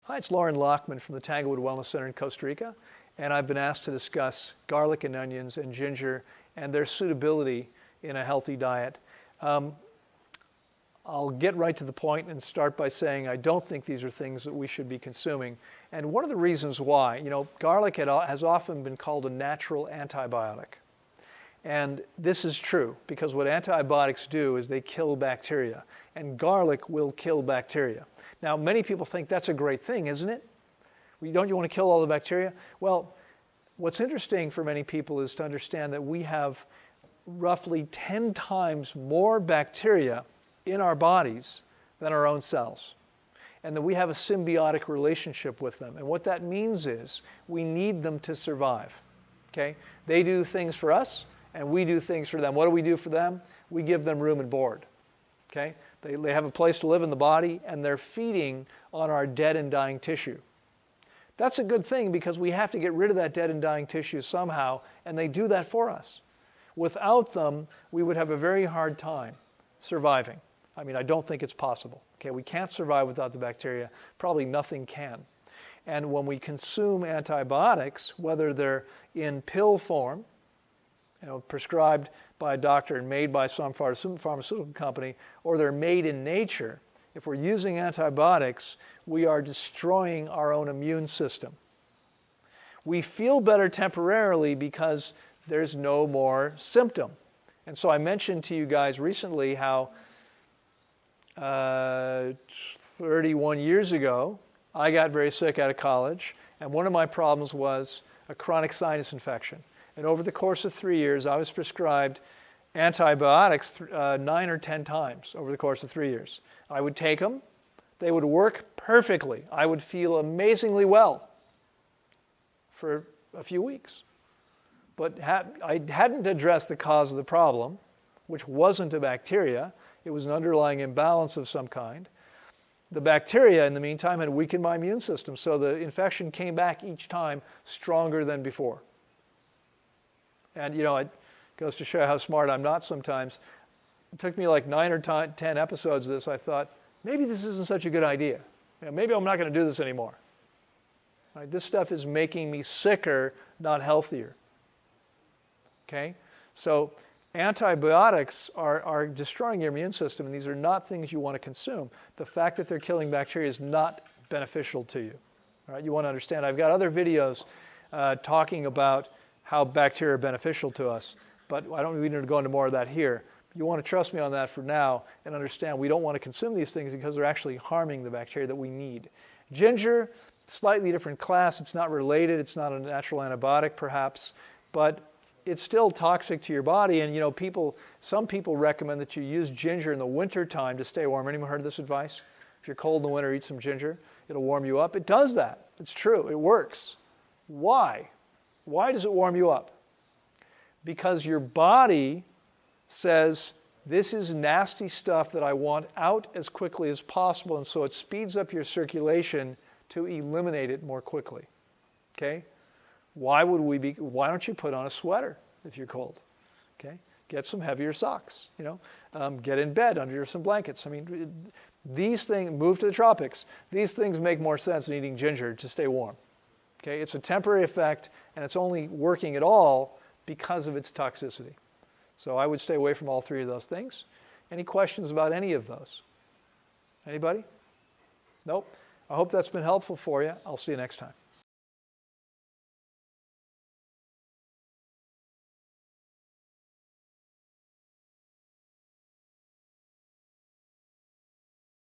Hi, it's Loren Lockman from the Tanglewood Wellness Center in Costa Rica, and I've been asked to discuss garlic and onions and ginger and their suitability in a healthy diet. I'll get right to the point and start by saying I don't think these are things that we should be consuming. And one of the reasons why, garlic has often been called a natural antibiotic. And this is true because what antibiotics do is they kill bacteria, and garlic will kill bacteria. Now, many people think that's a great thing, isn't it? Don't you want to kill all the bacteria? Well, what's interesting for many people is to understand that we have roughly 10 times more bacteria in our bodies than our own cells, and that we have a symbiotic relationship with them. And what that means is we need them to survive. Okay? They do things for us, and we do things for them. What do we do for them? We give them room and board. Okay? They have a place to live in the body, and they're feeding on our dead and dying tissue. That's a good thing because we have to get rid of that dead and dying tissue somehow, and they do that for us. Without them, we would have a very hard time surviving. I mean, I don't think it's possible. Okay, we can't survive without the bacteria. Probably nothing can. And when we consume antibiotics, whether they're in pill form, prescribed by a doctor and made by some pharmaceutical company, or they're made in nature, if we're using antibiotics, we are destroying our own immune system. We feel better temporarily because there's no more symptom. And so I mentioned to you guys recently how 31 years ago, I got very sick out of college, and one of my problems was a chronic sinus infection. And over the course of 3 years, I was prescribed antibiotics 9 or 10 times over the course of 3 years. I would take them. They would work perfectly. I would feel amazingly well for a few weeks. But I hadn't addressed the cause of the problem, which wasn't a bacteria. It was an underlying imbalance of some kind. The bacteria, in the meantime, had weakened my immune system, so the infection came back each time stronger than before. And, it goes to show how smart I'm not sometimes. It took me like 9 or 10 episodes of this. I thought, maybe this isn't such a good idea. Maybe I'm not going to do this anymore. Right? This stuff is making me sicker, not healthier. Okay? So antibiotics are destroying your immune system, and these are not things you want to consume. The fact that they're killing bacteria is not beneficial to you. All right? You want to understand. I've got other videos talking about how bacteria are beneficial to us, but I don't need to go into more of that here. You want to trust me on that for now and understand we don't want to consume these things because they're actually harming the bacteria that we need. Ginger, slightly different class. It's not related. It's not a natural antibiotic perhaps, but it's still toxic to your body. And some people recommend that you use ginger in the winter time to stay warm. Anyone heard of this advice? If you're cold in the winter, eat some ginger. It'll warm you up. It does that. It's true. It works. Why? Why does it warm you up? Because your body says, this is nasty stuff that I want out as quickly as possible, and so it speeds up your circulation to eliminate it more quickly. Okay? Why don't you put on a sweater if you're cold? Okay? Get some heavier socks, get in bed under some blankets. I mean, these things, move to the tropics. These things make more sense than eating ginger to stay warm. Okay? It's a temporary effect, and it's only working at all because of its toxicity. So I would stay away from all three of those things. Any questions about any of those? Anybody? Nope. I hope that's been helpful for you. I'll see you next time.